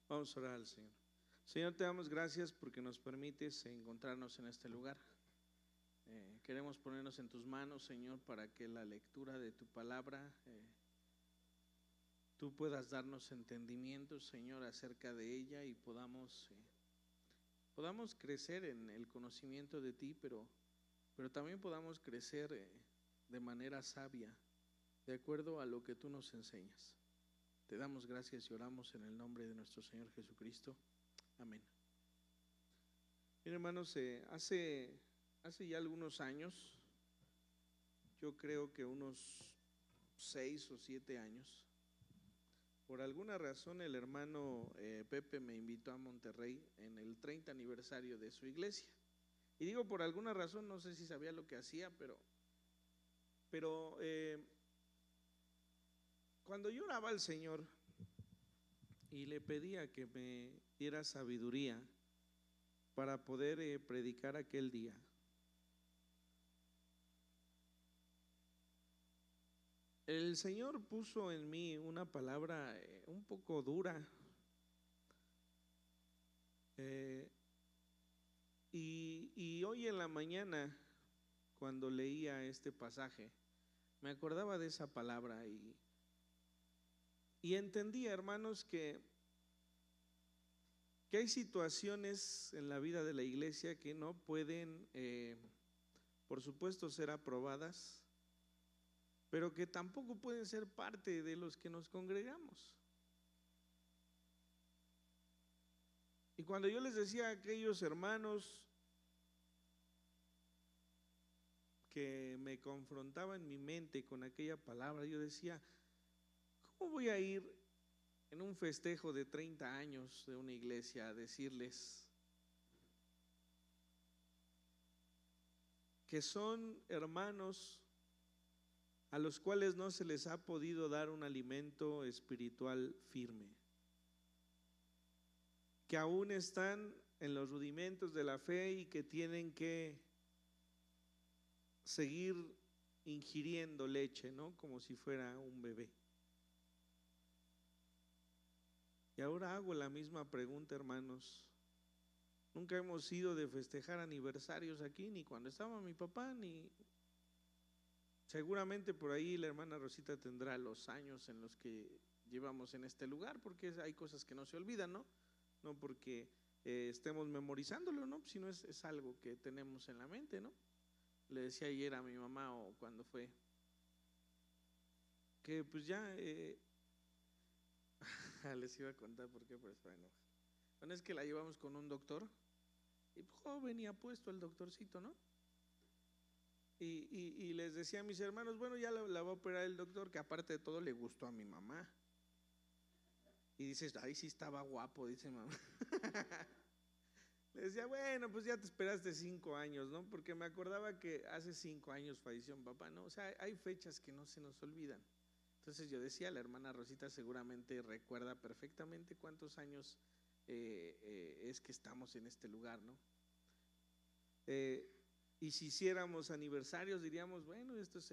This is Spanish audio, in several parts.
Vamos a orar al Señor. Señor, te damos gracias porque nos permites encontrarnos en este lugar. Queremos ponernos en tus manos, Señor, para que la lectura de tu palabra, tú puedas darnos entendimiento, Señor, acerca de ella y podamos crecer en el conocimiento de ti, pero también podamos crecer de manera sabia, de acuerdo a lo que tú nos enseñas. Te damos gracias y oramos en el nombre de nuestro Señor Jesucristo. Amén. Bien, hermanos, hace ya algunos años, yo creo que unos 6 o 7 años, por alguna razón el hermano Pepe me invitó a Monterrey en el 30 aniversario de su iglesia. Y digo por alguna razón, no sé si sabía lo que hacía, pero cuando yo oraba al Señor y le pedía que me diera sabiduría para poder predicar aquel día, el Señor puso en mí una palabra un poco dura, y hoy en la mañana, cuando leía este pasaje, me acordaba de esa palabra y entendía, hermanos, que hay situaciones en la vida de la iglesia que no pueden, por supuesto, ser aprobadas, pero que tampoco pueden ser parte de los que nos congregamos. Y cuando yo les decía a aquellos hermanos que me confrontaban en mi mente con aquella palabra, yo decía, ¿cómo voy a ir en un festejo de 30 años de una iglesia a decirles que son hermanos a los cuales no se les ha podido dar un alimento espiritual firme, que aún están en los rudimentos de la fe y que tienen que seguir ingiriendo leche, ¿no? Como si fuera un bebé? Y ahora hago la misma pregunta, hermanos. Nunca hemos ido de festejar aniversarios aquí, ni cuando estaba mi papá, ni seguramente por ahí la hermana Rosita tendrá los años en los que llevamos en este lugar, porque hay cosas que no se olvidan, ¿no? No porque estemos memorizándolo, ¿no? Sino es algo que tenemos en la mente, ¿no? Le decía ayer a mi mamá, o cuando fue, que pues ya les iba a contar por qué, pues bueno. Bueno, es que la llevamos con un doctor y joven y apuesto el doctorcito, ¿no? Y les decía a mis hermanos, bueno, ya la va a operar el doctor, que aparte de todo le gustó a mi mamá. Y dices, ay, sí estaba guapo, dice mamá. Le decía, bueno, pues ya te esperaste 5 años, ¿no? Porque me acordaba que hace 5 años falleció mi papá, ¿no? O sea, hay fechas que no se nos olvidan. Entonces yo decía, la hermana Rosita seguramente recuerda perfectamente cuántos años es que estamos en este lugar, ¿no? Eh, y si hiciéramos aniversarios diríamos, bueno, esto es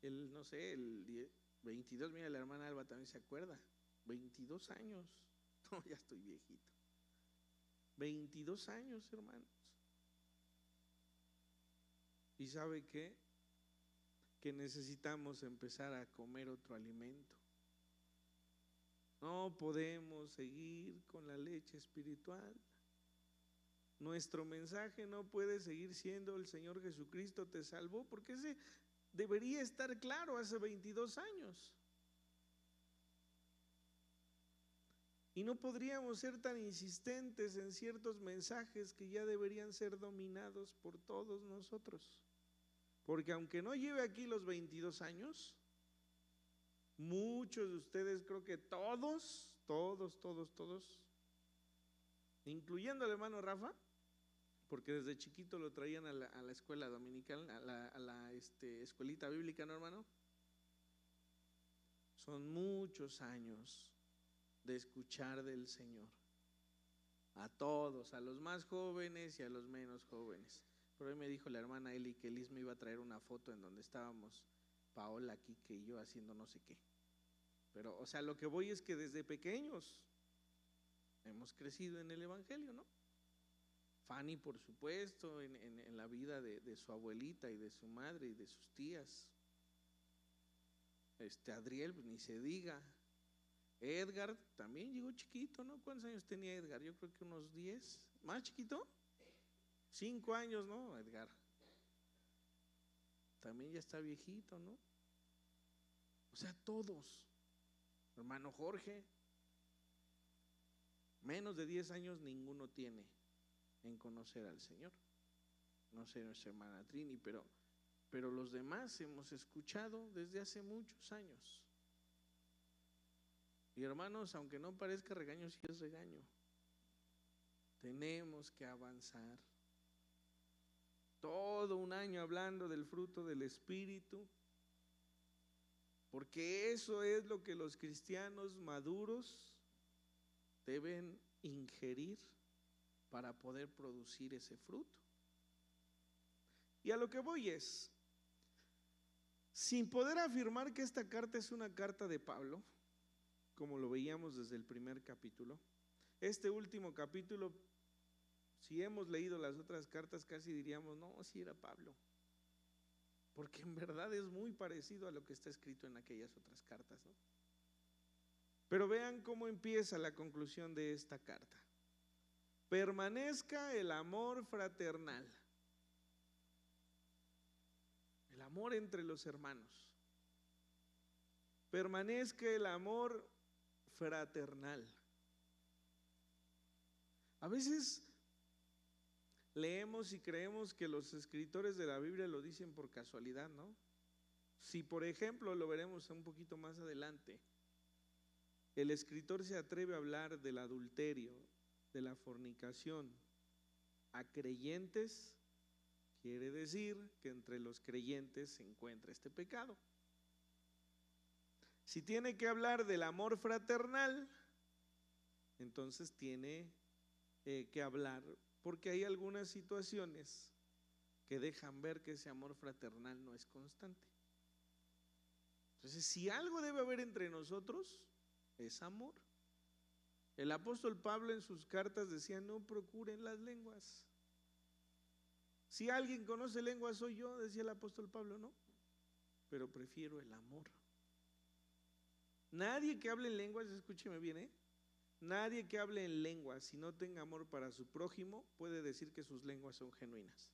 no sé, el 22, mira, la hermana Alba también se acuerda, 22 años, no, ya estoy viejito, 22 años, hermanos. ¿Y sabe qué? Que necesitamos empezar a comer otro alimento. No podemos seguir con la leche espiritual. Nuestro mensaje no puede seguir siendo el Señor Jesucristo te salvó, porque ese debería estar claro hace 22 años. Y no podríamos ser tan insistentes en ciertos mensajes que ya deberían ser dominados por todos nosotros. Porque aunque no lleve aquí los 22 años, muchos de ustedes, creo que todos, incluyendo al hermano Rafa, porque desde chiquito lo traían a la escuela dominical, a la escuelita bíblica, ¿no, hermano? Son muchos años de escuchar del Señor, a todos, a los más jóvenes y a los menos jóvenes. Por ahí me dijo la hermana Eli que Liz me iba a traer una foto en donde estábamos Paola, Quique y yo haciendo no sé qué. Pero, o sea, lo que voy es que desde pequeños hemos crecido en el Evangelio, ¿no? Fanny, por supuesto, en la vida de su abuelita y de su madre y de sus tías. Adriel, pues, ni se diga. Edgar también llegó chiquito, ¿no? ¿Cuántos años tenía Edgar? Yo creo que unos 10. ¿Más chiquito? 5 años, ¿no? Edgar también ya está viejito, ¿no? O sea, todos. Hermano Jorge, menos de 10 años ninguno tiene en conocer al Señor. No sé nuestra hermana Trini, pero los demás hemos escuchado desde hace muchos años. Y hermanos, aunque no parezca regaño, sí es regaño. Tenemos que avanzar. Todo un año hablando del fruto del Espíritu, porque eso es lo que los cristianos maduros deben ingerir para poder producir ese fruto. Y a lo que voy es, sin poder afirmar que esta carta es una carta de Pablo, como lo veíamos desde el primer capítulo, este último capítulo, si hemos leído las otras cartas, casi diríamos, no, sí era Pablo, porque en verdad es muy parecido a lo que está escrito en aquellas otras cartas, ¿no? Pero vean cómo empieza la conclusión de esta carta. Permanezca el amor fraternal, el amor entre los hermanos. Permanezca el amor fraternal. A veces leemos y creemos que los escritores de la Biblia lo dicen por casualidad, ¿no? Si por ejemplo, lo veremos un poquito más adelante, el escritor se atreve a hablar del adulterio, de la fornicación a creyentes, quiere decir que entre los creyentes se encuentra este pecado. Si tiene que hablar del amor fraternal, entonces tiene que hablar, porque hay algunas situaciones que dejan ver que ese amor fraternal no es constante. Entonces, si algo debe haber entre nosotros, es amor. El apóstol Pablo en sus cartas decía, no procuren las lenguas. Si alguien conoce lenguas soy yo, decía el apóstol Pablo, no, pero prefiero el amor. Nadie que hable en lenguas, escúcheme bien, nadie que hable en lenguas y no tenga amor para su prójimo puede decir que sus lenguas son genuinas.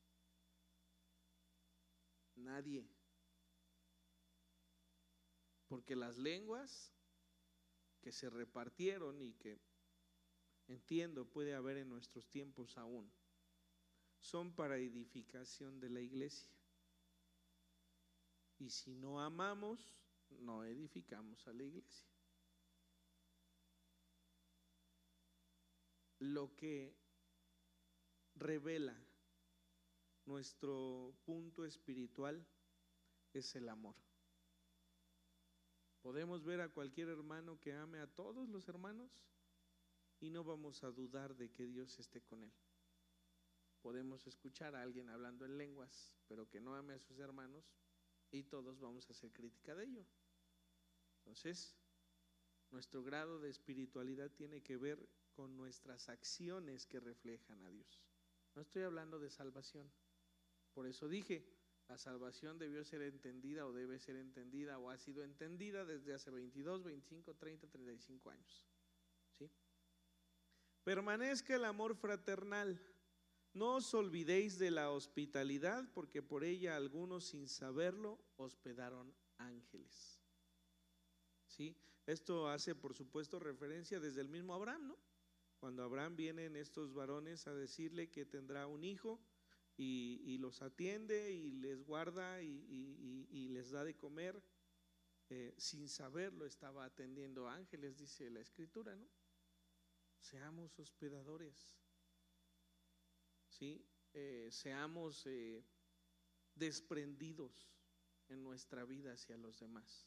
Nadie. Porque las lenguas que se repartieron y que entiendo puede haber en nuestros tiempos aún, son para edificación de la iglesia. Y si no amamos, no edificamos a la iglesia. Lo que revela nuestro punto espiritual es el amor. Podemos ver a cualquier hermano que ame a todos los hermanos y no vamos a dudar de que Dios esté con él. Podemos escuchar a alguien hablando en lenguas, pero que no ame a sus hermanos y todos vamos a hacer crítica de ello. Entonces, nuestro grado de espiritualidad tiene que ver con nuestras acciones que reflejan a Dios. No estoy hablando de salvación. Por eso dije, la salvación debió ser entendida o debe ser entendida o ha sido entendida desde hace 22, 25, 30, 35 años. ¿Sí? Permanezca el amor fraternal. No os olvidéis de la hospitalidad, porque por ella algunos sin saberlo hospedaron ángeles. ¿Sí? Esto hace por supuesto referencia desde el mismo Abraham, ¿no? Cuando Abraham vienen estos varones a decirle que tendrá un hijo y los atiende y les guarda y les da de comer, sin saberlo estaba atendiendo ángeles, dice la escritura, ¿no? Seamos hospedadores, ¿sí? Seamos desprendidos en nuestra vida hacia los demás.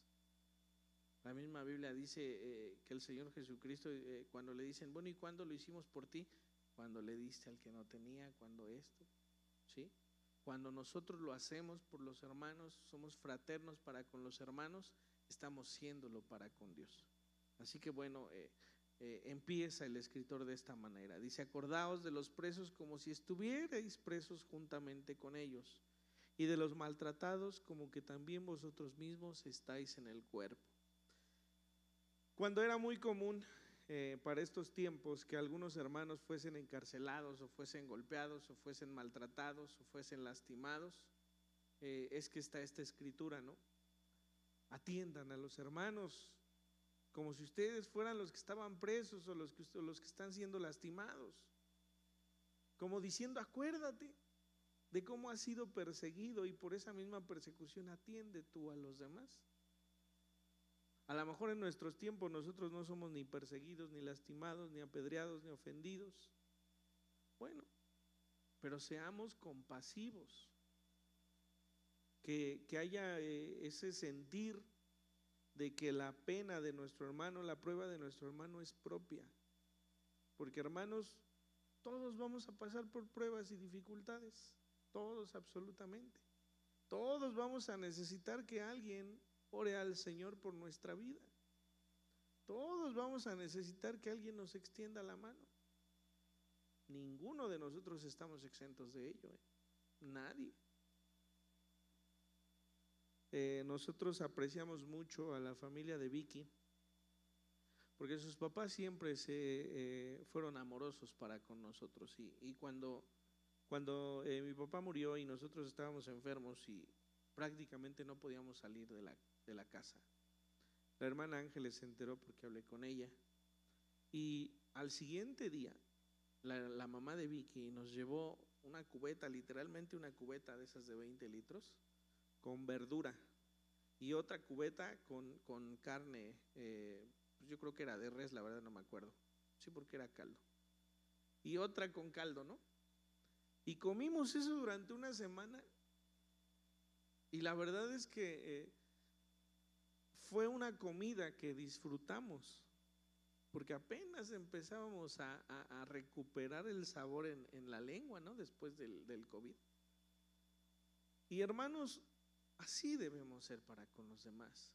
La misma Biblia dice que el Señor Jesucristo, cuando le dicen, bueno, ¿y cuándo lo hicimos por ti? Cuando le diste al que no tenía, cuando esto, ¿sí? Cuando nosotros lo hacemos por los hermanos, somos fraternos para con los hermanos, estamos siéndolo para con Dios. Así que bueno, empieza el escritor de esta manera. Dice: acordaos de los presos como si estuvierais presos juntamente con ellos, y de los maltratados como que también vosotros mismos estáis en el cuerpo. Cuando era muy común para estos tiempos que algunos hermanos fuesen encarcelados, o fuesen golpeados, o fuesen maltratados, o fuesen lastimados, es que está esta escritura, ¿no? Atiendan a los hermanos como si ustedes fueran los que estaban presos, o los que están siendo lastimados, como diciendo: acuérdate de cómo has sido perseguido, y por esa misma persecución atiende tú a los demás. A lo mejor en nuestros tiempos nosotros no somos ni perseguidos, ni lastimados, ni apedreados, ni ofendidos. Bueno, pero seamos compasivos, que haya ese sentir de que la pena de nuestro hermano, la prueba de nuestro hermano es propia. Porque, hermanos, todos vamos a pasar por pruebas y dificultades, todos, absolutamente. Todos vamos a necesitar que alguien ore al Señor por nuestra vida. Todos vamos a necesitar que alguien nos extienda la mano. Ninguno de nosotros estamos exentos de ello, nadie. Nosotros apreciamos mucho a la familia de Vicky, porque sus papás siempre fueron amorosos para con nosotros, y cuando mi papá murió y nosotros estábamos enfermos y prácticamente no podíamos salir de la casa, la hermana Ángeles se enteró porque hablé con ella, y al siguiente día la mamá de Vicky nos llevó una cubeta, literalmente una cubeta de esas de 20 litros, con verdura, y otra cubeta con carne, pues yo creo que era de res, la verdad no me acuerdo, sí, porque era caldo, y otra con caldo, ¿no? Y comimos eso durante una semana, y la verdad es que fue una comida que disfrutamos, porque apenas empezábamos a recuperar el sabor en la lengua, ¿no? Después del COVID. Y, hermanos, así debemos ser para con los demás.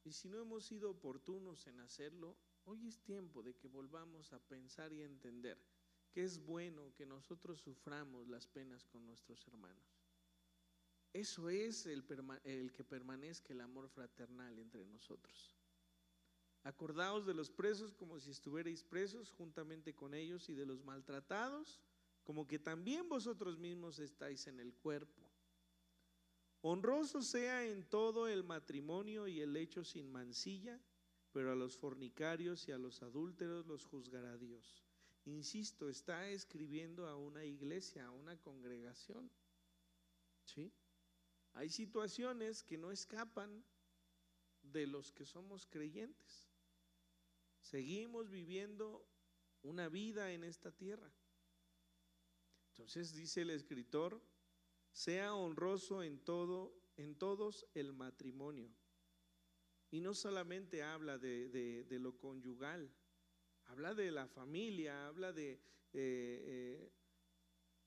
Y si no hemos sido oportunos en hacerlo, hoy es tiempo de que volvamos a pensar y a entender que es bueno que nosotros suframos las penas con nuestros hermanos. Eso es el que permanezca el amor fraternal entre nosotros. Acordaos de los presos como si estuvierais presos juntamente con ellos, y de los maltratados como que también vosotros mismos estáis en el cuerpo. Honroso sea en todo el matrimonio y el lecho sin mancilla, pero a los fornicarios y a los adúlteros los juzgará Dios. Insisto, está escribiendo a una iglesia, a una congregación, ¿sí? Hay situaciones que no escapan de los que somos creyentes. Seguimos viviendo una vida en esta tierra. Entonces dice el escritor: sea honroso en todos el matrimonio. Y no solamente habla de lo conyugal, habla de la familia, habla de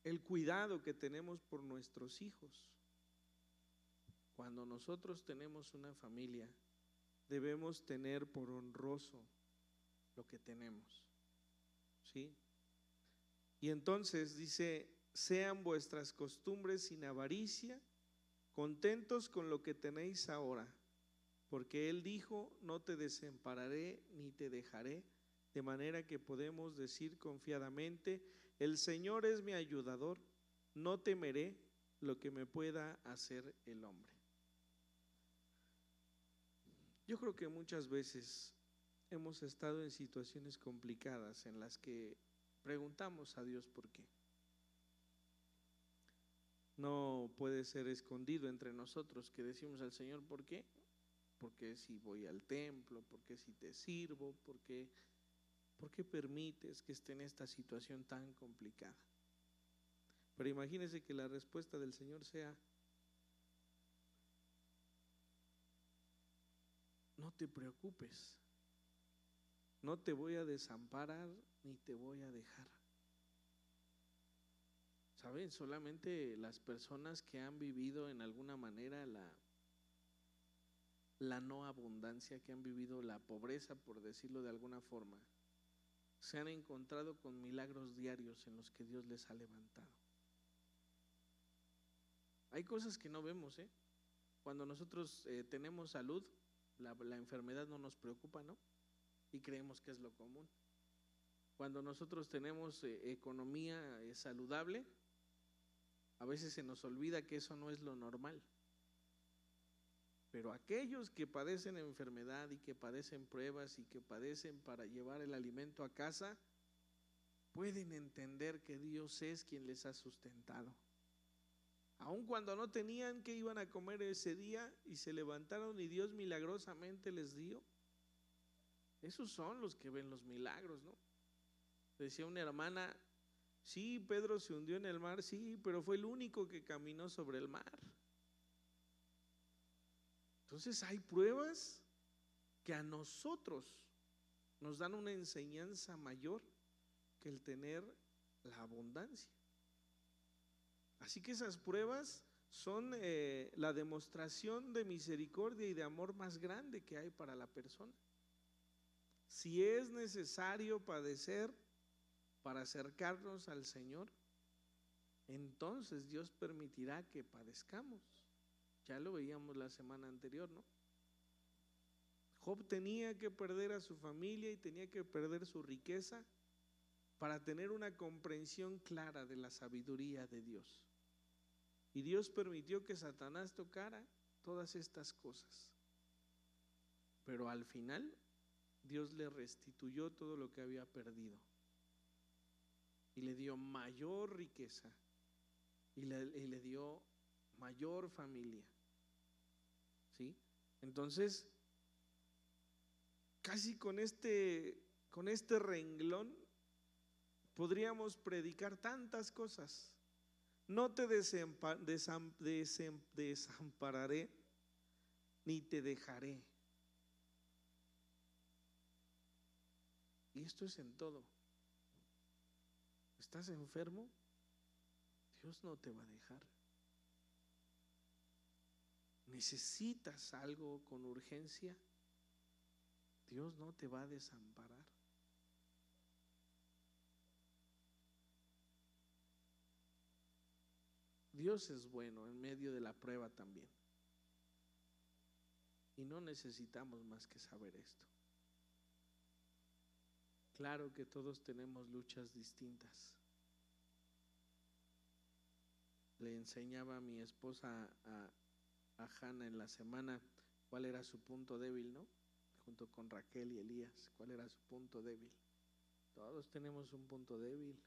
el cuidado que tenemos por nuestros hijos. Cuando nosotros tenemos una familia, debemos tener por honroso lo que tenemos, ¿sí? Y entonces dice: sean vuestras costumbres sin avaricia, contentos con lo que tenéis ahora, porque Él dijo: no te desampararé ni te dejaré, de manera que podemos decir confiadamente: el Señor es mi ayudador, no temeré lo que me pueda hacer el hombre. Yo creo que muchas veces hemos estado en situaciones complicadas en las que preguntamos a Dios por qué. No puede ser escondido entre nosotros que decimos al Señor: ¿por qué? ¿Por qué si voy al templo? ¿Por qué si te sirvo? ¿Por qué permites que esté en esta situación tan complicada? Pero imagínense que la respuesta del Señor sea: no te preocupes, no te voy a desamparar ni te voy a dejar. ¿Saben? Solamente las personas que han vivido en alguna manera la no abundancia, que han vivido la pobreza, por decirlo de alguna forma, se han encontrado con milagros diarios en los que Dios les ha levantado. Hay cosas que no vemos, ¿eh? Cuando nosotros tenemos salud, la enfermedad no nos preocupa, ¿no? Y creemos que es lo común. Cuando nosotros tenemos economía saludable, a veces se nos olvida que eso no es lo normal. Pero aquellos que padecen enfermedad y que padecen pruebas y que padecen para llevar el alimento a casa, pueden entender que Dios es quien les ha sustentado. Aun cuando no tenían que iban a comer ese día y se levantaron y Dios milagrosamente les dio. Esos son los que ven los milagros, ¿no? Decía una hermana, sí, Pedro se hundió en el mar, sí, pero fue el único que caminó sobre el mar. Entonces hay pruebas que a nosotros nos dan una enseñanza mayor que el tener la abundancia. Así que esas pruebas son la demostración de misericordia y de amor más grande que hay para la persona. Si es necesario padecer para acercarnos al Señor, entonces Dios permitirá que padezcamos. Ya lo veíamos la semana anterior, ¿no? Job tenía que perder a su familia y tenía que perder su riqueza para tener una comprensión clara de la sabiduría de Dios. Y Dios permitió que Satanás tocara todas estas cosas. Pero al final, Dios le restituyó todo lo que había perdido. Y le dio mayor riqueza. Y le dio mayor familia. ¿Sí? Entonces, casi con este renglón podríamos predicar tantas cosas. No te desampararé ni te dejaré. Y esto es en todo. ¿Estás enfermo? Dios no te va a dejar. ¿Necesitas algo con urgencia? Dios no te va a desamparar. Dios es bueno en medio de la prueba también. Y no necesitamos más que saber esto. Claro que todos tenemos luchas distintas. Le enseñaba a mi esposa a Hannah en la semana cuál era su punto débil, ¿no? Junto con Raquel y Elías, cuál era su punto débil. Todos tenemos un punto débil.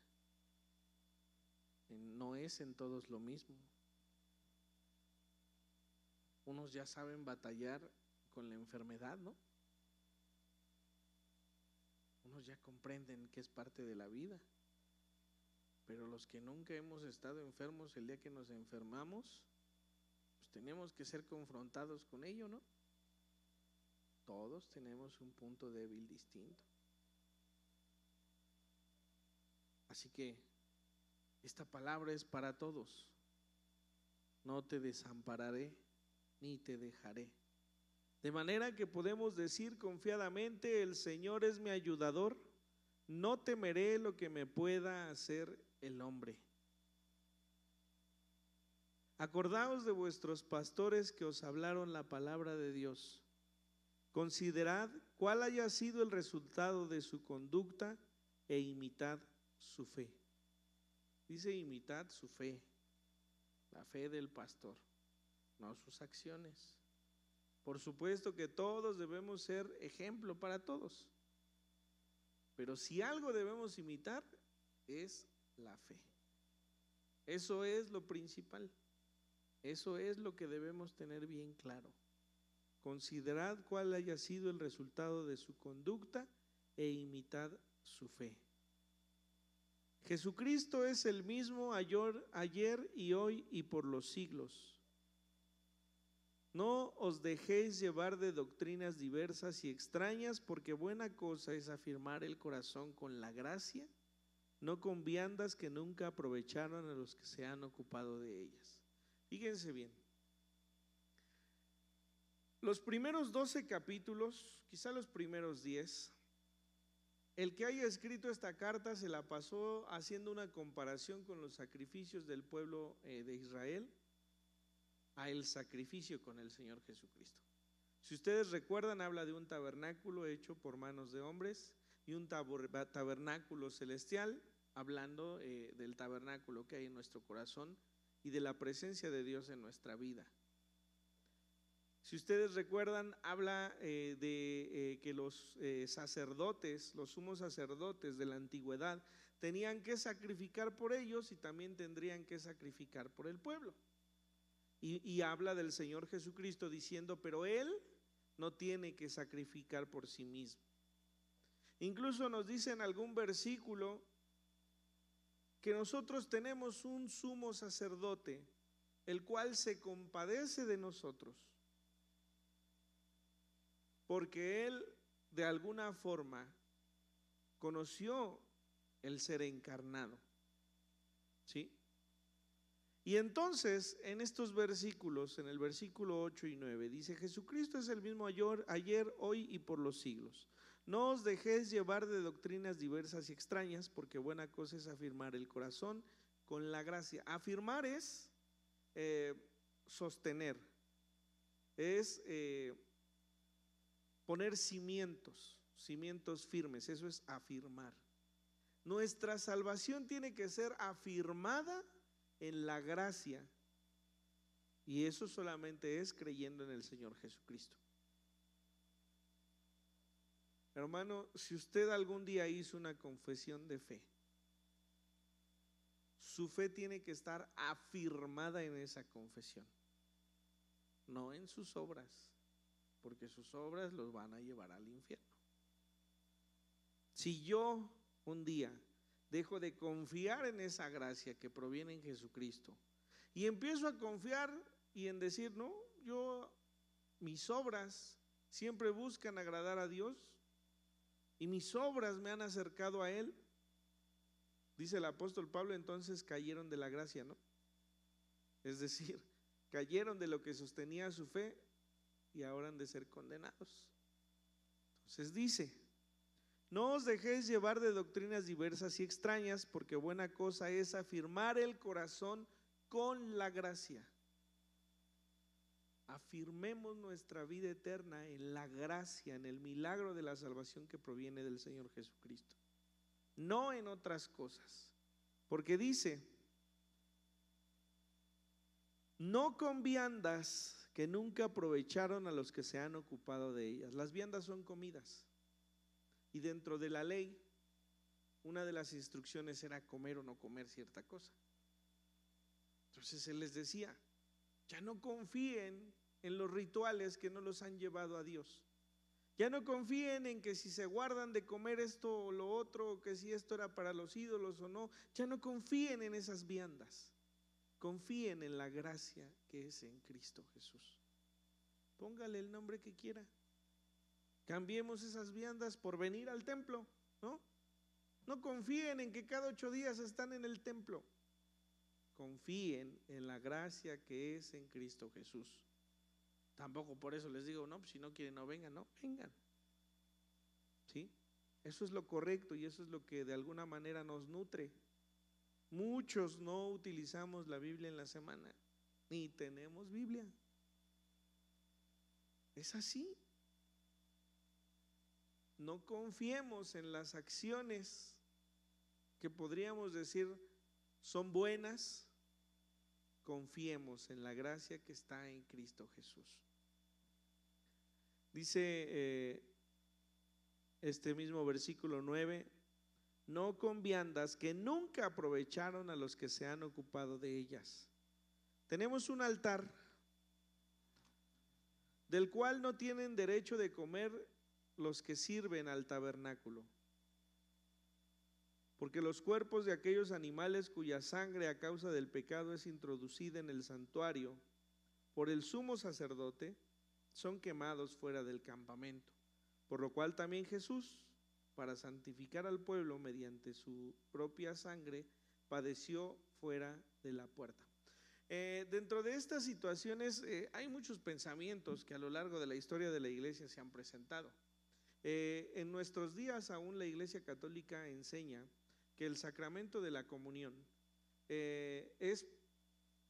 No es en todos lo mismo. Unos ya saben batallar con la enfermedad, ¿no? Unos ya comprenden que es parte de la vida. Pero los que nunca hemos estado enfermos, el día que nos enfermamos, pues tenemos que ser confrontados con ello, ¿no? Todos tenemos un punto débil distinto. Así que esta palabra es para todos. No te desampararé ni te dejaré. De manera que podemos decir confiadamente, el Señor es mi ayudador, no temeré lo que me pueda hacer el hombre. Acordaos de vuestros pastores que os hablaron la palabra de Dios. Considerad cuál haya sido el resultado de su conducta e imitad su fe. Dice imitad su fe, la fe del pastor, no sus acciones. Por supuesto que todos debemos ser ejemplo para todos. Pero si algo debemos imitar es la fe. Eso es lo principal. Eso es lo que debemos tener bien claro. Considerad cuál haya sido el resultado de su conducta e imitad su fe. Jesucristo es el mismo ayer y hoy y por los siglos. No os dejéis llevar de doctrinas diversas y extrañas, porque buena cosa es afirmar el corazón con la gracia, no con viandas que nunca aprovecharon a los que se han ocupado de ellas. Fíjense bien. Los primeros 12 capítulos, quizá los primeros 10, el que haya escrito esta carta se la pasó haciendo una comparación con los sacrificios del pueblo de Israel a el sacrificio con el Señor Jesucristo. Si ustedes recuerdan, habla de un tabernáculo hecho por manos de hombres y un tabernáculo celestial, hablando del tabernáculo que hay en nuestro corazón y de la presencia de Dios en nuestra vida. Si ustedes recuerdan, habla de que los sacerdotes, los sumos sacerdotes de la antigüedad, tenían que sacrificar por ellos y también tendrían que sacrificar por el pueblo. Y habla del Señor Jesucristo diciendo, pero Él no tiene que sacrificar por sí mismo. Incluso nos dice en algún versículo que nosotros tenemos un sumo sacerdote, el cual se compadece de nosotros, porque Él de alguna forma conoció el ser encarnado, ¿sí? Y entonces en estos versículos, en el versículo 8 y 9, dice: Jesucristo es el mismo ayer, hoy y por los siglos. No os dejéis llevar de doctrinas diversas y extrañas, porque buena cosa es afirmar el corazón con la gracia. Afirmar es sostener, es poner cimientos firmes, eso es afirmar. Nuestra salvación tiene que ser afirmada en la gracia, y eso solamente es creyendo en el Señor Jesucristo. Hermano, si usted algún día hizo una confesión de fe, su fe tiene que estar afirmada en esa confesión, no en sus obras, porque sus obras los van a llevar al infierno. Si yo un día dejo de confiar en esa gracia que proviene en Jesucristo y empiezo a confiar y en decir, no, mis obras siempre buscan agradar a Dios y mis obras me han acercado a Él, dice el apóstol Pablo, entonces cayeron de la gracia, ¿no? Es decir, cayeron de lo que sostenía su fe y ahora han de ser condenados. Entonces dice: no os dejéis llevar de doctrinas diversas y extrañas, porque buena cosa es afirmar el corazón con la gracia. Afirmemos nuestra vida eterna en la gracia, en el milagro de la salvación que proviene del Señor Jesucristo, no en otras cosas. Porque dice: no con viandas que nunca aprovecharon a los que se han ocupado de ellas. Las viandas son comidas. Y dentro de la ley, una de las instrucciones era comer o no comer cierta cosa. Entonces Él les decía: ya no confíen en los rituales que no los han llevado a Dios. Ya no confíen en que si se guardan de comer esto o lo otro, o que si esto era para los ídolos o no. Ya no confíen en esas viandas. Confíen en la gracia que es en Cristo Jesús. Póngale el nombre que quiera. Cambiemos esas viandas por venir al templo, ¿no? No confíen en que cada 8 días están en el templo. Confíen en la gracia que es en Cristo Jesús. Tampoco por eso les digo, no, pues si no quieren no vengan, no, vengan. ¿Sí? Eso es lo correcto y eso es lo que de alguna manera nos nutre. Muchos no utilizamos la Biblia en la semana, ni tenemos Biblia. Es así. No confiemos en las acciones que podríamos decir son buenas. Confiemos en la gracia que está en Cristo Jesús. Dice este mismo versículo 9: no con viandas que nunca aprovecharon a los que se han ocupado de ellas. Tenemos un altar del cual no tienen derecho de comer los que sirven al tabernáculo, porque los cuerpos de aquellos animales cuya sangre a causa del pecado es introducida en el santuario por el sumo sacerdote son quemados fuera del campamento, por lo cual también Jesús, para santificar al pueblo mediante su propia sangre, padeció fuera de la puerta. Dentro de estas situaciones hay muchos pensamientos que a lo largo de la historia de la iglesia se han presentado. En nuestros días aún la Iglesia Católica enseña que el sacramento de la comunión es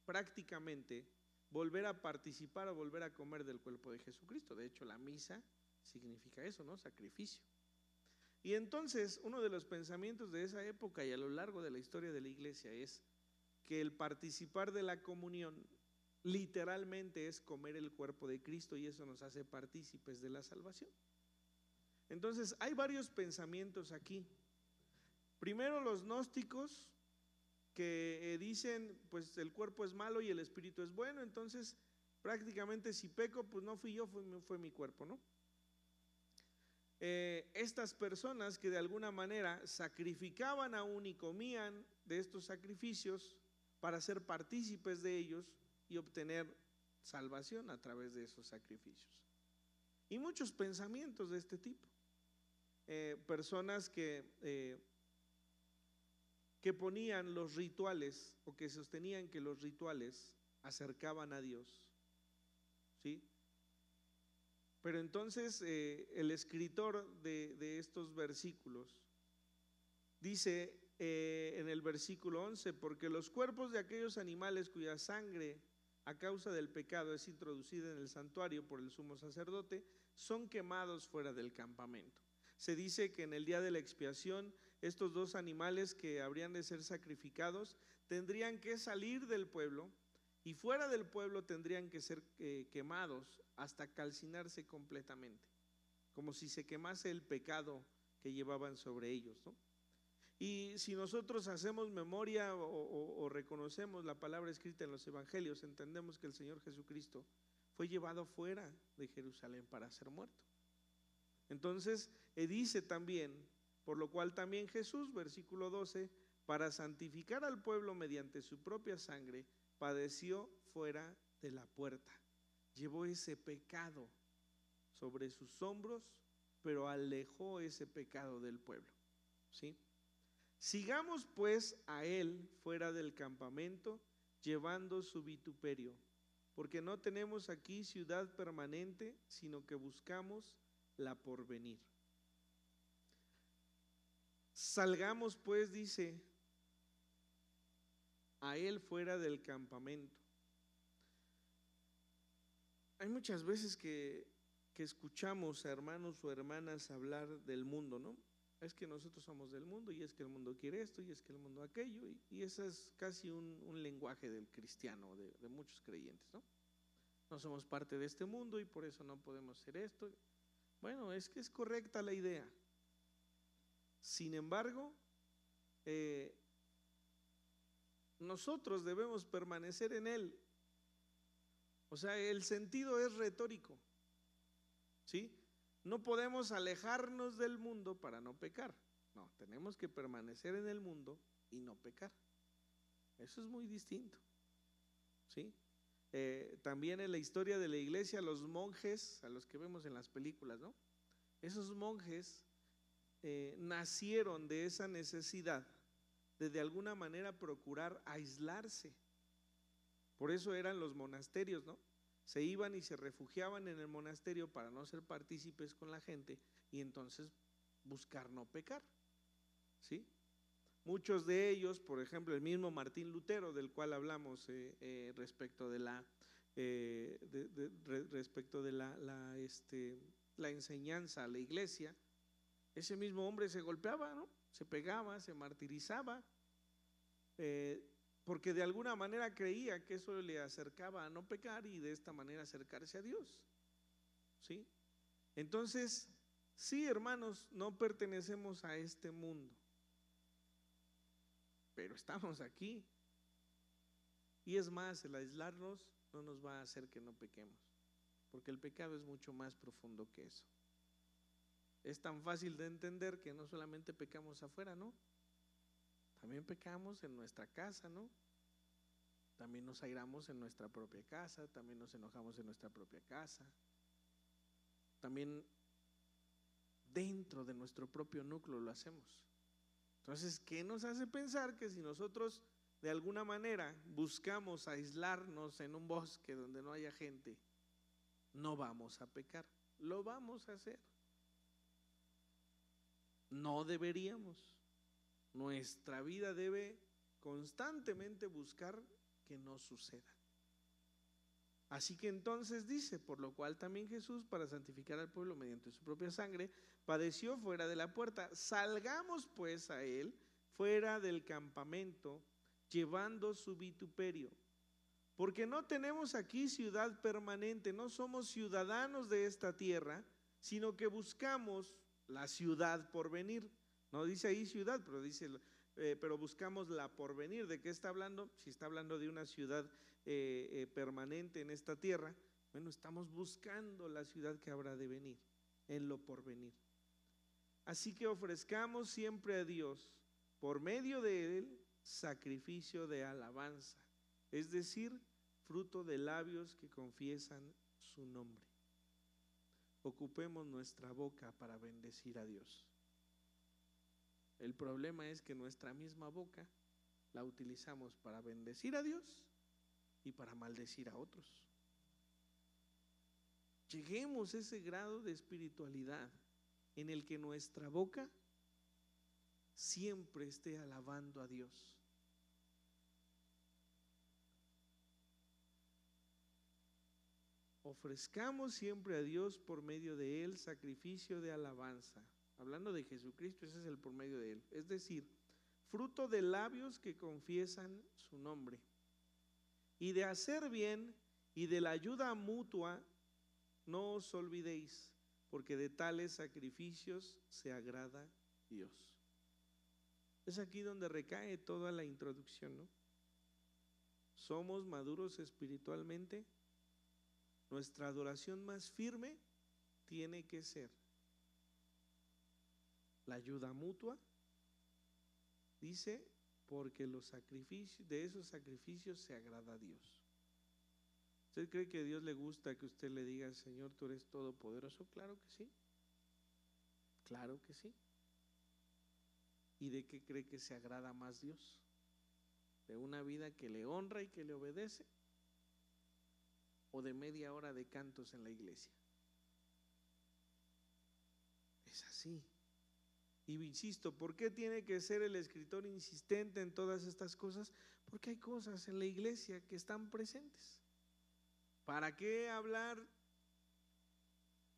prácticamente volver a participar o volver a comer del cuerpo de Jesucristo. De hecho, la misa significa eso, ¿no? Sacrificio. Y entonces, uno de los pensamientos de esa época y a lo largo de la historia de la Iglesia es que el participar de la comunión literalmente es comer el cuerpo de Cristo, y eso nos hace partícipes de la salvación. Entonces, hay varios pensamientos aquí. Primero, los gnósticos, que dicen, pues el cuerpo es malo y el espíritu es bueno, entonces prácticamente si peco, pues no fui yo, fue mi cuerpo, ¿no? Estas personas que de alguna manera sacrificaban aún y comían de estos sacrificios para ser partícipes de ellos y obtener salvación a través de esos sacrificios. Y muchos pensamientos de este tipo. Personas que ponían los rituales o que sostenían que los rituales acercaban a Dios, ¿sí? Pero entonces el escritor de estos versículos dice en el versículo 11: porque los cuerpos de aquellos animales cuya sangre a causa del pecado es introducida en el santuario por el sumo sacerdote son quemados fuera del campamento. Se dice que en el día de la expiación estos dos animales que habrían de ser sacrificados tendrían que salir del pueblo, y fuera del pueblo tendrían que ser quemados hasta calcinarse completamente, como si se quemase el pecado que llevaban sobre ellos, ¿no? Y si nosotros hacemos memoria o reconocemos la palabra escrita en los evangelios, entendemos que el Señor Jesucristo fue llevado fuera de Jerusalén para ser muerto. Entonces dice también: por lo cual también Jesús, versículo 12, para santificar al pueblo mediante su propia sangre, padeció fuera de la puerta. Llevó ese pecado sobre sus hombros, pero alejó ese pecado del pueblo, ¿sí? Sigamos pues a él fuera del campamento, llevando su vituperio, porque no tenemos aquí ciudad permanente, sino que buscamos la porvenir. Salgamos pues, dice, a él fuera del campamento. Hay muchas veces que escuchamos a hermanos o hermanas hablar del mundo, ¿no? Es que nosotros somos del mundo, y es que el mundo quiere esto, y es que el mundo aquello, y ese es casi un lenguaje del cristiano, de muchos creyentes, ¿no? No somos parte de este mundo y por eso no podemos hacer esto. Bueno, es que es correcta la idea. Sin embargo, nosotros debemos permanecer en él. O sea, el sentido es retórico, ¿sí? No podemos alejarnos del mundo para no pecar. No, tenemos que permanecer en el mundo y no pecar. Eso es muy distinto, ¿sí? También en la historia de la iglesia, los monjes, a los que vemos en las películas, ¿no? Esos monjes nacieron de esa necesidad de alguna manera procurar aislarse. Por eso eran los monasterios, ¿no? Se iban y se refugiaban en el monasterio para no ser partícipes con la gente y entonces buscar no pecar, ¿sí? Muchos de ellos, por ejemplo, el mismo Martín Lutero, del cual hablamos respecto de la enseñanza a la iglesia, ese mismo hombre se golpeaba, ¿no? Se pegaba, se martirizaba, porque de alguna manera creía que eso le acercaba a no pecar y de esta manera acercarse a Dios, ¿sí? Entonces, sí, hermanos, no pertenecemos a este mundo, pero estamos aquí. Y es más, el aislarnos no nos va a hacer que no pequemos, porque el pecado es mucho más profundo que eso. Es tan fácil de entender que no solamente pecamos afuera, ¿no? También pecamos en nuestra casa, ¿no? También nos airamos en nuestra propia casa, también nos enojamos en nuestra propia casa, también dentro de nuestro propio núcleo lo hacemos. Entonces, ¿qué nos hace pensar que si nosotros de alguna manera buscamos aislarnos en un bosque donde no haya gente, no vamos a pecar? Lo vamos a hacer. No deberíamos. Nuestra vida debe constantemente buscar que no suceda. Así que entonces dice, por lo cual también Jesús, para santificar al pueblo mediante su propia sangre, padeció fuera de la puerta. Salgamos pues a él fuera del campamento, llevando su vituperio. Porque no tenemos aquí ciudad permanente, no somos ciudadanos de esta tierra, sino que buscamos la ciudad por venir. No dice ahí ciudad, pero dice, pero buscamos la porvenir. ¿De qué está hablando? Si está hablando de una ciudad permanente en esta tierra, bueno, estamos buscando la ciudad que habrá de venir, en lo porvenir. Así que ofrezcamos siempre a Dios, por medio de Él, sacrificio de alabanza, es decir, fruto de labios que confiesan su nombre. Ocupemos nuestra boca para bendecir a Dios. El problema es que nuestra misma boca la utilizamos para bendecir a Dios y para maldecir a otros. Lleguemos a ese grado de espiritualidad en el que nuestra boca siempre esté alabando a Dios. Ofrezcamos siempre a Dios por medio de Él sacrificio de alabanza. Hablando de Jesucristo, ese es el por medio de Él. Es decir, fruto de labios que confiesan su nombre. Y de hacer bien y de la ayuda mutua, no os olvidéis, porque de tales sacrificios se agrada Dios. Es aquí donde recae toda la introducción, ¿no? Somos maduros espiritualmente. Nuestra adoración más firme tiene que ser la ayuda mutua, dice, porque los sacrificios, de esos sacrificios se agrada a Dios. ¿Usted cree que a Dios le gusta que usted le diga, Señor, tú eres todopoderoso? Claro que sí. Claro que sí. ¿Y de qué cree que se agrada más Dios? ¿De una vida que le honra y que le obedece? ¿O de media hora de cantos en la iglesia? Es así. Y insisto, ¿por qué tiene que ser el escritor insistente en todas estas cosas? Porque hay cosas en la iglesia que están presentes. ¿Para qué hablar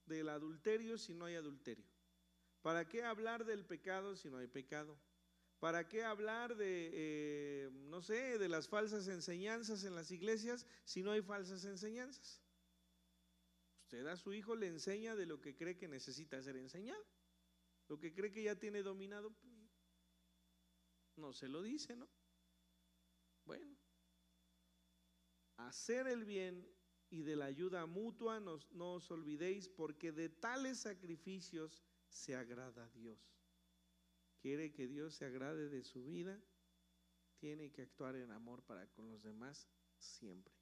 del adulterio si no hay adulterio? ¿Para qué hablar del pecado si no hay pecado? ¿Para qué hablar de, no sé, de las falsas enseñanzas en las iglesias si no hay falsas enseñanzas? Usted a su hijo le enseña de lo que cree que necesita ser enseñado. Lo que cree que ya tiene dominado, pues, no se lo dice, ¿no? Bueno, hacer el bien y de la ayuda mutua no os olvidéis, porque de tales sacrificios se agrada a Dios. Quiere que Dios se agrade de su vida, tiene que actuar en amor para con los demás siempre.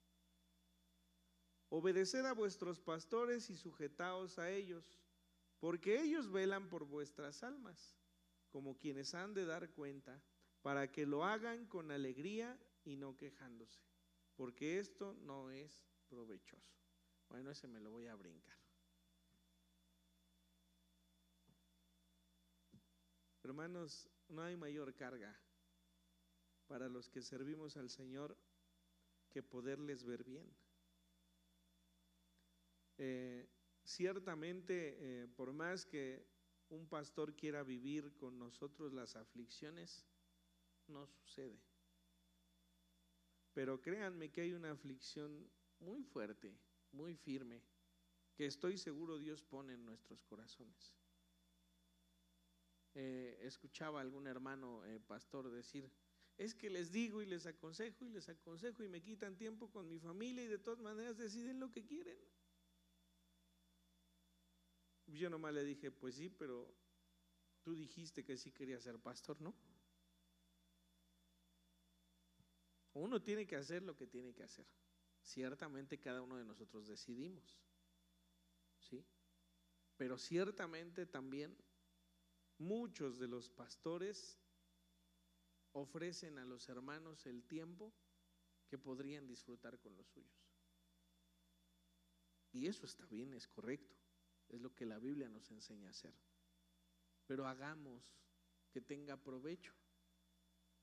Obedeced a vuestros pastores y sujetaos a ellos, porque ellos velan por vuestras almas, como quienes han de dar cuenta, para que lo hagan con alegría y no quejándose, porque esto no es provechoso. Bueno, ese me lo voy a brincar. Hermanos, no hay mayor carga para los que servimos al Señor que poderles ver bien. Ciertamente, por más que un pastor quiera vivir con nosotros las aflicciones, no sucede. Pero créanme que hay una aflicción muy fuerte, muy firme, que estoy seguro Dios pone en nuestros corazones. Escuchaba a algún hermano pastor decir, es que les digo y les aconsejo y me quitan tiempo con mi familia y de todas maneras deciden lo que quieren. Yo nomás le dije, pues sí, pero tú dijiste que sí querías ser pastor, ¿no? Uno tiene que hacer lo que tiene que hacer. Ciertamente cada uno de nosotros decidimos, ¿sí? Pero ciertamente también muchos de los pastores ofrecen a los hermanos el tiempo que podrían disfrutar con los suyos. Y eso está bien, es correcto. Es lo que la Biblia nos enseña a hacer. pero hagamos que tenga provecho.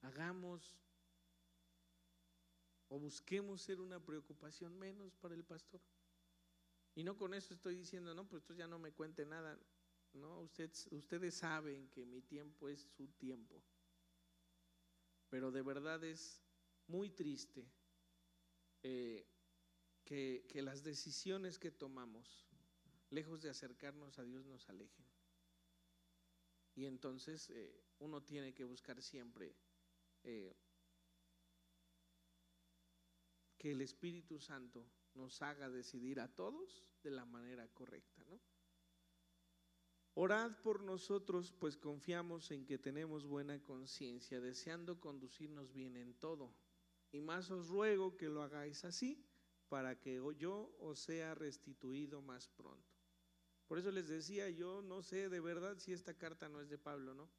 Hagamos o busquemos ser una preocupación menos para el pastor. Y no con eso estoy diciendo, no, pues ya no me cuente nada. No, ustedes saben que mi tiempo es su tiempo. Pero de verdad es muy triste que las decisiones que tomamos, lejos de acercarnos a Dios, nos alejen. Y entonces uno tiene que buscar siempre que el Espíritu Santo nos haga decidir a todos de la manera correcta, ¿no? Orad por nosotros, pues confiamos en que tenemos buena conciencia, deseando conducirnos bien en todo. Y más os ruego que lo hagáis así, para que yo os sea restituido más pronto. Por eso les decía, yo no sé de verdad si esta carta no es de Pablo, ¿no?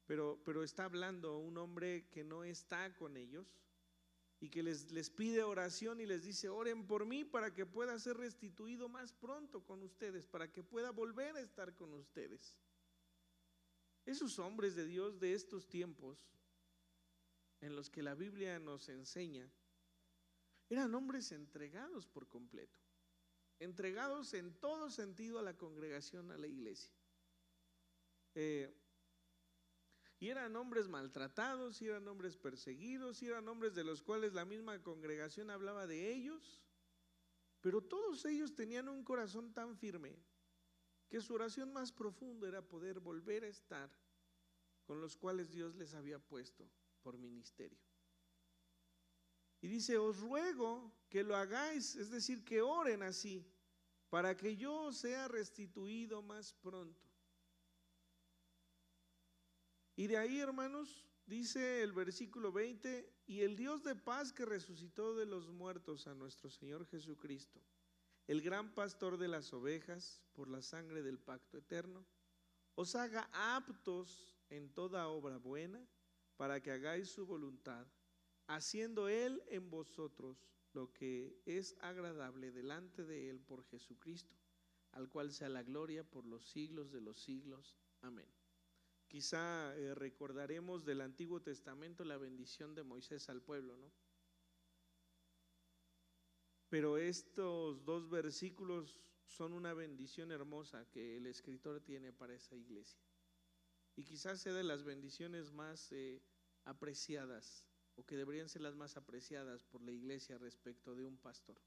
Pero está hablando un hombre que no está con ellos y que les pide oración y les dice: oren por mí para que pueda ser restituido más pronto con ustedes, para que pueda volver a estar con ustedes. Esos hombres de Dios de estos tiempos en los que la Biblia nos enseña eran hombres entregados por completo, entregados en todo sentido a la congregación, a la iglesia. Y eran hombres maltratados, y eran hombres perseguidos, y eran hombres de los cuales la misma congregación hablaba de ellos, pero todos ellos tenían un corazón tan firme que su oración más profunda era poder volver a estar con los cuales Dios les había puesto por ministerio. Y dice: os ruego que lo hagáis, es decir, que oren así, para que yo sea restituido más pronto. Y de ahí, hermanos, dice el versículo 20: y el Dios de paz, que resucitó de los muertos a nuestro Señor Jesucristo, el gran pastor de las ovejas, por la sangre del pacto eterno, os haga aptos en toda obra buena, para que hagáis su voluntad, haciendo Él en vosotros lo que es agradable delante de Él por Jesucristo, al cual sea la gloria por los siglos de los siglos. Amén. Quizá recordaremos del Antiguo Testamento la bendición de Moisés al pueblo, ¿no? Pero estos dos versículos son una bendición hermosa que el escritor tiene para esa iglesia. Y quizás sea de las bendiciones más apreciadas, o que deberían ser las más apreciadas por la iglesia respecto de un pastor.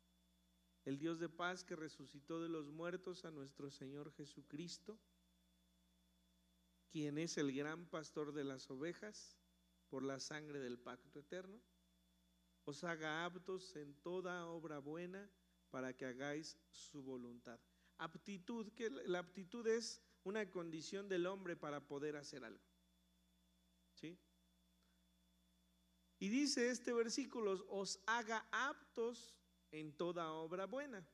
El Dios de paz, que resucitó de los muertos a nuestro Señor Jesucristo, quien es el gran pastor de las ovejas, por la sangre del pacto eterno, os haga aptos en toda obra buena, para que hagáis su voluntad. Aptitud, que la aptitud es una condición del hombre para poder hacer algo, ¿sí? Y dice este versículo: os haga aptos en toda obra buena.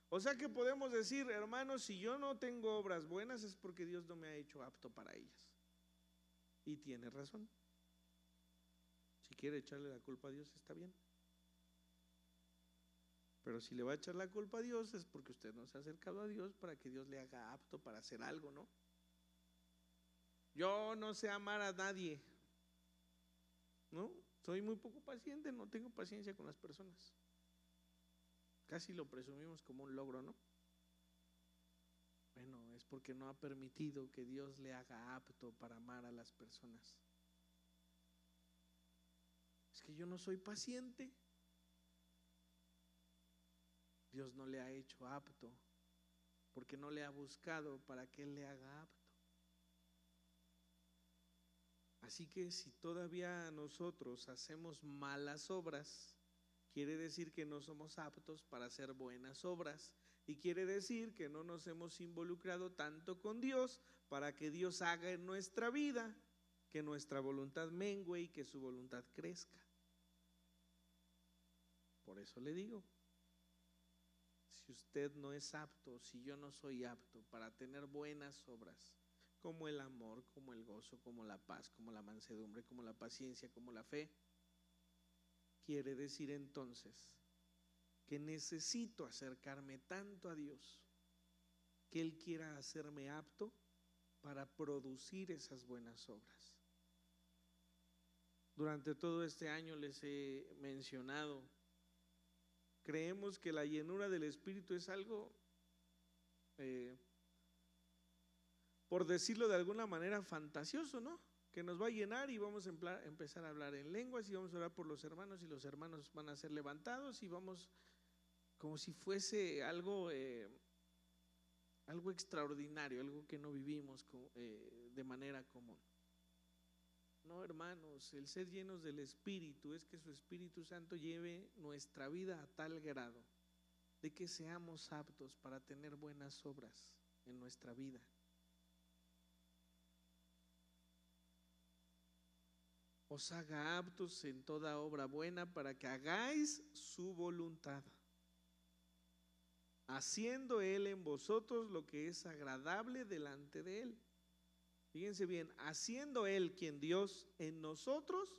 O sea que podemos decir: hermanos, si yo no tengo obras buenas es porque Dios no me ha hecho apto para ellas. Y tiene razón. Si quiere echarle la culpa a Dios, está bien. Pero si le va a echar la culpa a Dios es porque usted no se ha acercado a Dios para que Dios le haga apto para hacer algo, ¿no? Yo no sé amar a nadie, ¿no? Soy muy poco paciente, no tengo paciencia con las personas. Casi lo presumimos como un logro, ¿no? Bueno, es porque no ha permitido que Dios le haga apto para amar a las personas. Es que yo no soy paciente. Dios no le ha hecho apto porque no le ha buscado para que Él le haga apto. Así que si todavía nosotros hacemos malas obras, quiere decir que no somos aptos para hacer buenas obras, y quiere decir que no nos hemos involucrado tanto con Dios para que Dios haga en nuestra vida que nuestra voluntad mengue y que su voluntad crezca. Por eso le digo, si usted no es apto, si yo no soy apto para tener buenas obras, como el amor, como el gozo, como la paz, como la mansedumbre, como la paciencia, como la fe, quiere decir entonces que necesito acercarme tanto a Dios que Él quiera hacerme apto para producir esas buenas obras. Durante todo este año les he mencionado, creemos que la llenura del Espíritu es algo, por decirlo de alguna manera, fantasioso, ¿no? Que nos va a llenar y vamos a empezar a hablar en lenguas y vamos a orar por los hermanos y los hermanos van a ser levantados y vamos como si fuese algo, algo extraordinario, algo que no vivimos de manera común. No, hermanos, el ser llenos del Espíritu es que su Espíritu Santo lleve nuestra vida a tal grado de que seamos aptos para tener buenas obras en nuestra vida. Os haga aptos en toda obra buena para que hagáis su voluntad, haciendo Él en vosotros lo que es agradable delante de Él. Fíjense bien, haciendo Él, quien Dios, en nosotros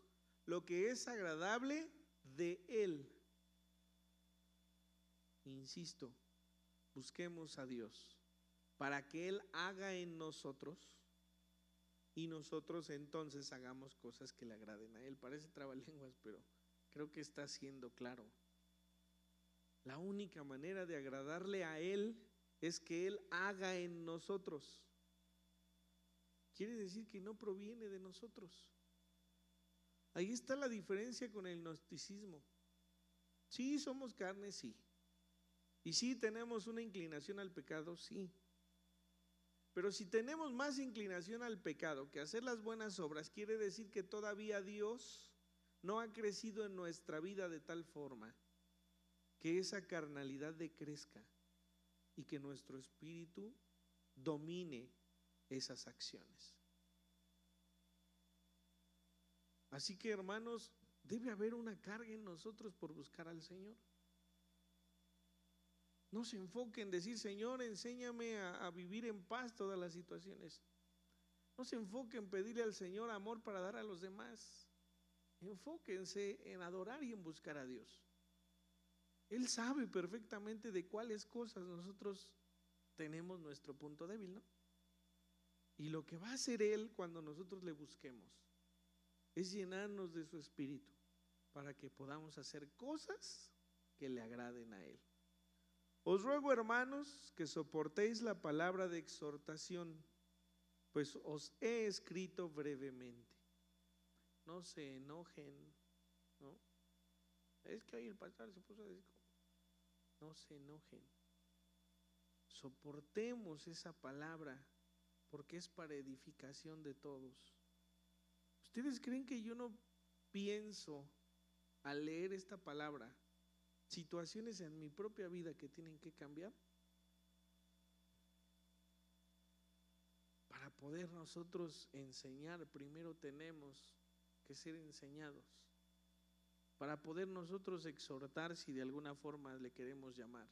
lo que es agradable de Él. Insisto, busquemos a Dios para que Él haga en nosotros y nosotros entonces hagamos cosas que le agraden a Él. Parece trabalenguas, pero creo que está siendo claro. La única manera de agradarle a Él es que Él haga en nosotros. Quiere decir que no proviene de nosotros. Ahí está la diferencia con el gnosticismo. Sí, somos carne, sí. Y sí tenemos una inclinación al pecado, sí. Pero si tenemos más inclinación al pecado que hacer las buenas obras, quiere decir que todavía Dios no ha crecido en nuestra vida de tal forma que esa carnalidad decrezca y que nuestro espíritu domine esas acciones. Así que, hermanos, debe haber una carga en nosotros por buscar al Señor. No se enfoque en decir, Señor, enséñame a vivir en paz todas las situaciones. No se enfoque en pedirle al Señor amor para dar a los demás. Enfóquense en adorar y en buscar a Dios. Él sabe perfectamente de cuáles cosas nosotros tenemos nuestro punto débil, ¿no? Y lo que va a hacer Él cuando nosotros le busquemos es llenarnos de su espíritu para que podamos hacer cosas que le agraden a Él. Os ruego, hermanos, que soportéis la palabra de exhortación, pues os he escrito brevemente. No se enojen, ¿no? Es que hoy el pastor se puso a decir, no se enojen. Soportemos esa palabra porque es para edificación de todos. ¿Ustedes creen que yo no pienso al leer esta palabra situaciones en mi propia vida que tienen que cambiar? Para poder nosotros enseñar, primero tenemos que ser enseñados. Para poder nosotros exhortar, si de alguna forma le queremos llamar,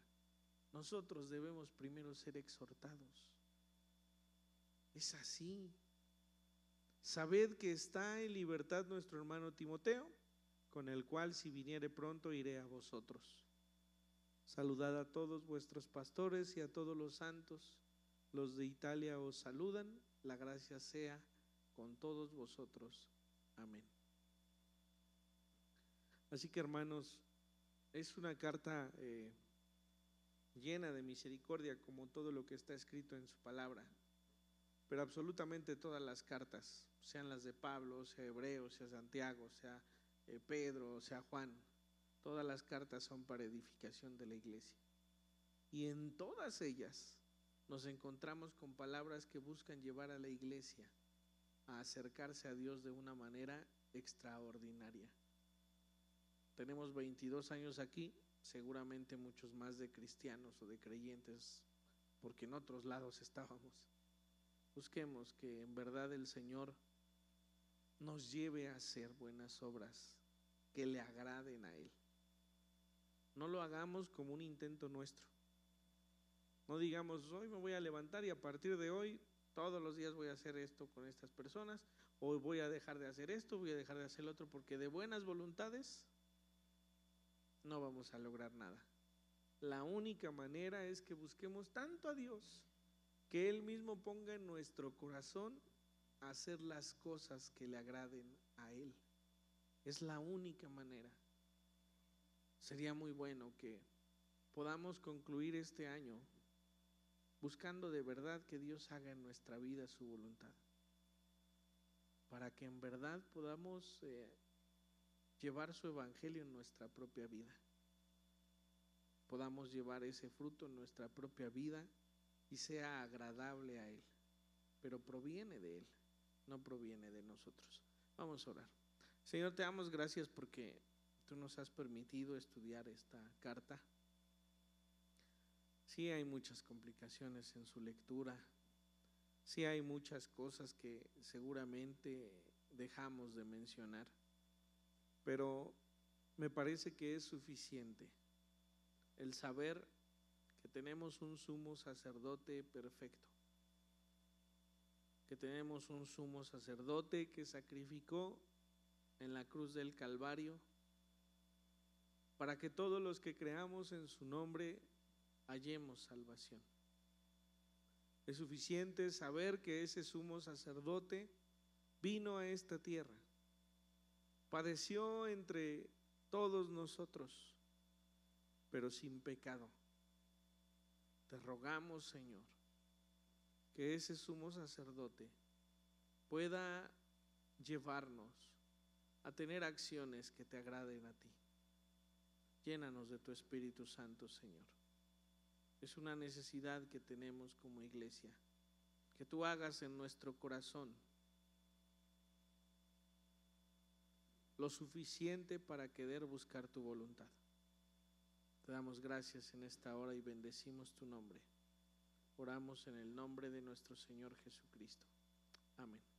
nosotros debemos primero ser exhortados. Es así. Sabed que está en libertad nuestro hermano Timoteo, con el cual si viniere pronto iré a vosotros. Saludad a todos vuestros pastores y a todos los santos. Los de Italia os saludan. La gracia sea con todos vosotros. Amén. Así que, hermanos, es una carta llena de misericordia, como todo lo que está escrito en su palabra. Pero absolutamente todas las cartas, sean las de Pablo, sea Hebreos, sea Santiago, sea Pedro, sea Juan, todas las cartas son para edificación de la iglesia. Y en todas ellas nos encontramos con palabras que buscan llevar a la iglesia a acercarse a Dios de una manera extraordinaria. Tenemos 22 años aquí, seguramente muchos más de cristianos o de creyentes, porque en otros lados estábamos. Busquemos que en verdad el Señor nos lleve a hacer buenas obras que le agraden a Él. No lo hagamos como un intento nuestro. No digamos, hoy me voy a levantar y a partir de hoy todos los días voy a hacer esto con estas personas, o voy a dejar de hacer esto, voy a dejar de hacer lo otro, porque de buenas voluntades no vamos a lograr nada. La única manera es que busquemos tanto a Dios que Él mismo ponga en nuestro corazón hacer las cosas que le agraden a Él. Es la única manera. Sería muy bueno que podamos concluir este año buscando de verdad que Dios haga en nuestra vida su voluntad, para que en verdad podamos llevar su evangelio en nuestra propia vida, podamos llevar ese fruto en nuestra propia vida y sea agradable a Él, pero proviene de Él, no proviene de nosotros. Vamos a orar. Señor, te damos gracias porque tú nos has permitido estudiar esta carta. Sí hay muchas complicaciones en su lectura, sí hay muchas cosas que seguramente dejamos de mencionar, pero me parece que es suficiente el saber que tenemos un sumo sacerdote perfecto, que tenemos un sumo sacerdote que sacrificó en la cruz del Calvario para que todos los que creamos en su nombre hallemos salvación. Es suficiente saber que ese sumo sacerdote vino a esta tierra, padeció entre todos nosotros, pero sin pecado. Te rogamos, Señor, que ese sumo sacerdote pueda llevarnos a tener acciones que te agraden a ti. Llénanos de tu Espíritu Santo, Señor. Es una necesidad que tenemos como iglesia, que tú hagas en nuestro corazón lo suficiente para querer buscar tu voluntad. Te damos gracias en esta hora y bendecimos tu nombre. Oramos en el nombre de nuestro Señor Jesucristo. Amén.